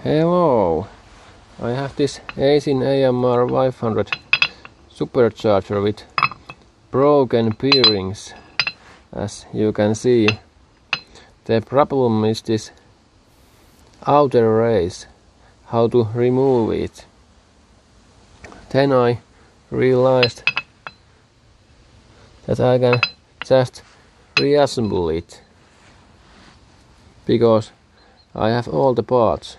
Hello! I have this Aisin AMR 500 supercharger with broken bearings. As you can see, the problem is this outer race, how to remove it. Then I realized that I can just reassemble it, because I have all the parts.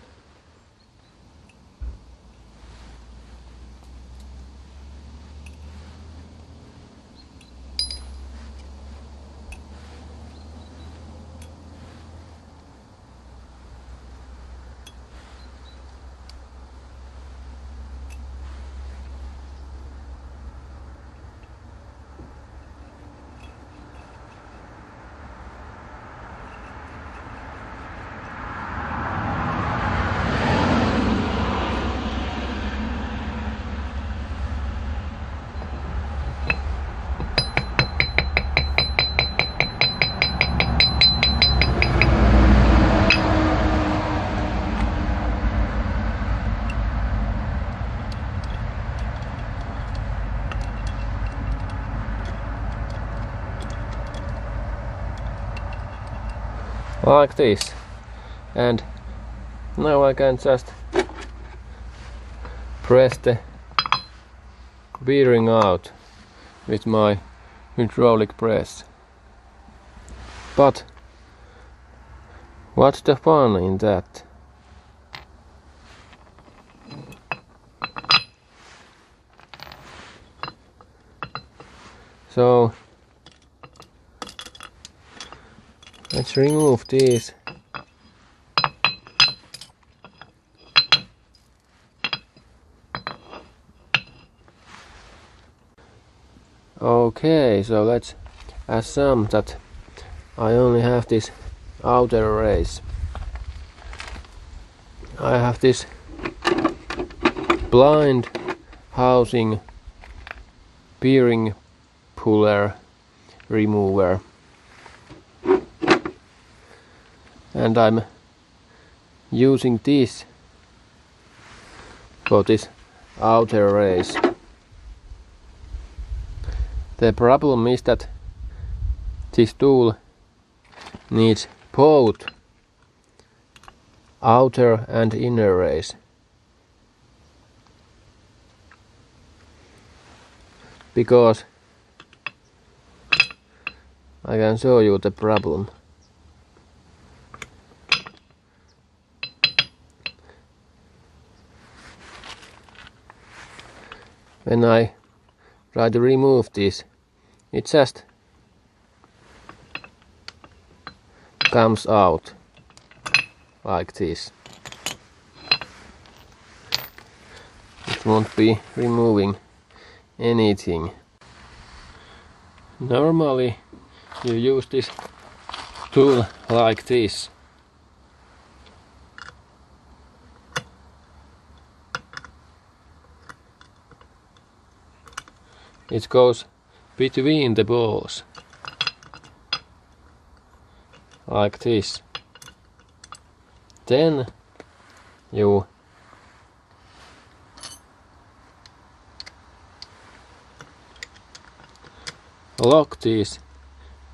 Like this, and now I can just press the bearing out with my hydraulic press. But what's the fun in that? So let's remove these. Okay, so let's assume that I only have this outer race. I have this blind housing bearing puller remover. And I'm using this for this outer race. The problem is that this tool needs both outer and inner race. Because I can show you the problem. When I try to remove this, it just comes out like this. It won't be removing anything. Normally you use this tool like this. It goes between the balls, like this. Then you lock these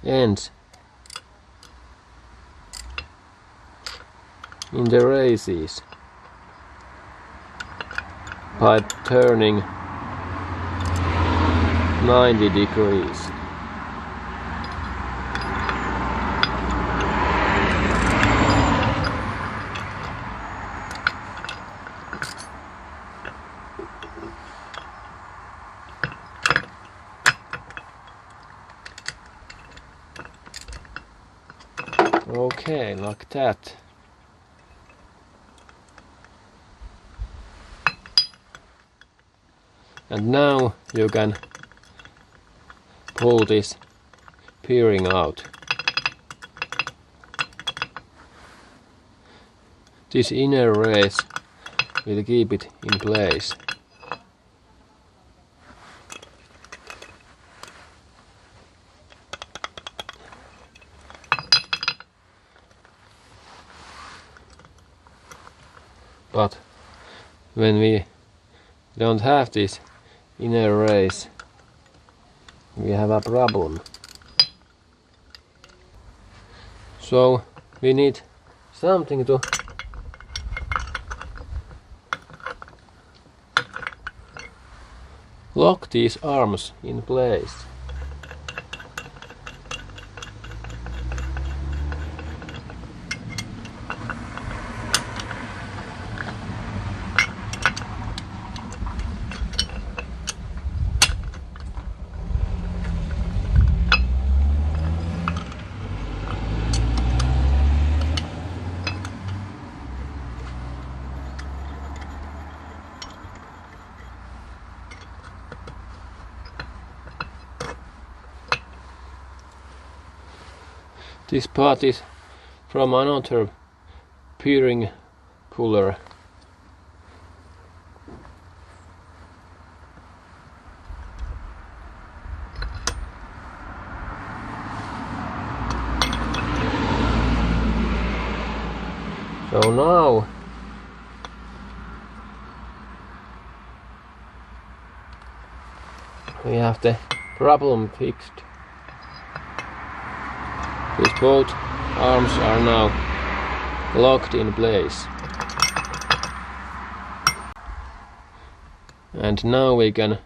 ends in the races by turning 90 degrees. Okay, like that. And now you can pull this bearing out. This inner race will keep it in place. But when we don't have this inner race, we have a problem. So we need something to lock these arms in place. This part is from another bearing puller. So now we have the problem fixed. These both arms are now locked in place. And now we can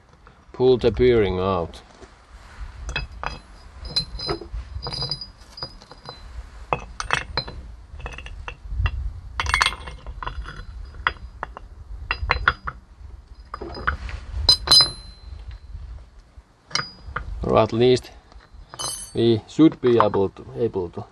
pull the bearing out. Or at least we should be able to.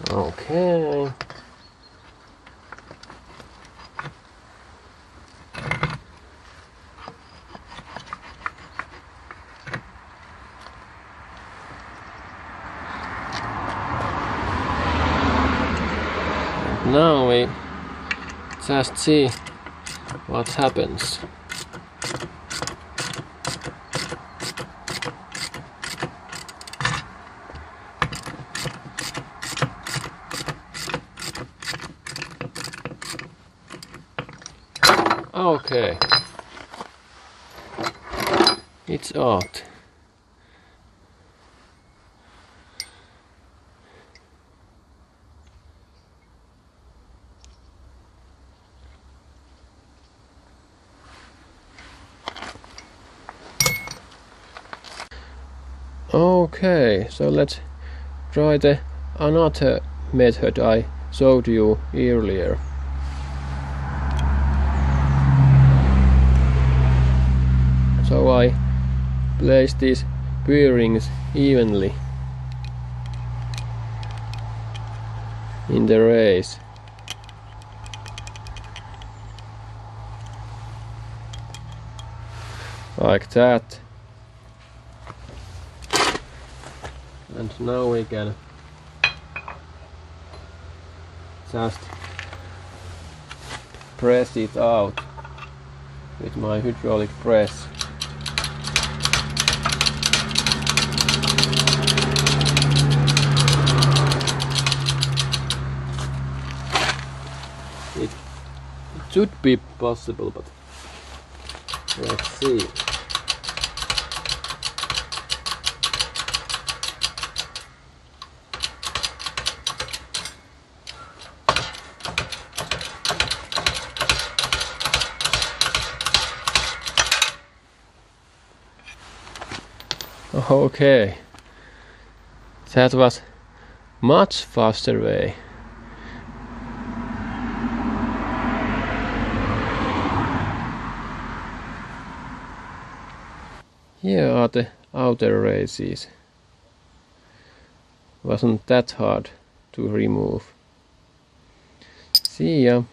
Okay. Now we just see what happens. Okay, it's out. Okay, so let's try the another method I showed you earlier. So I place these bearings evenly in the race. Like that. And now we can just press it out with my hydraulic press. It should be possible, but let's see. Okay, that was much faster way. Here are the outer races. wasn't that hard to remove. See ya!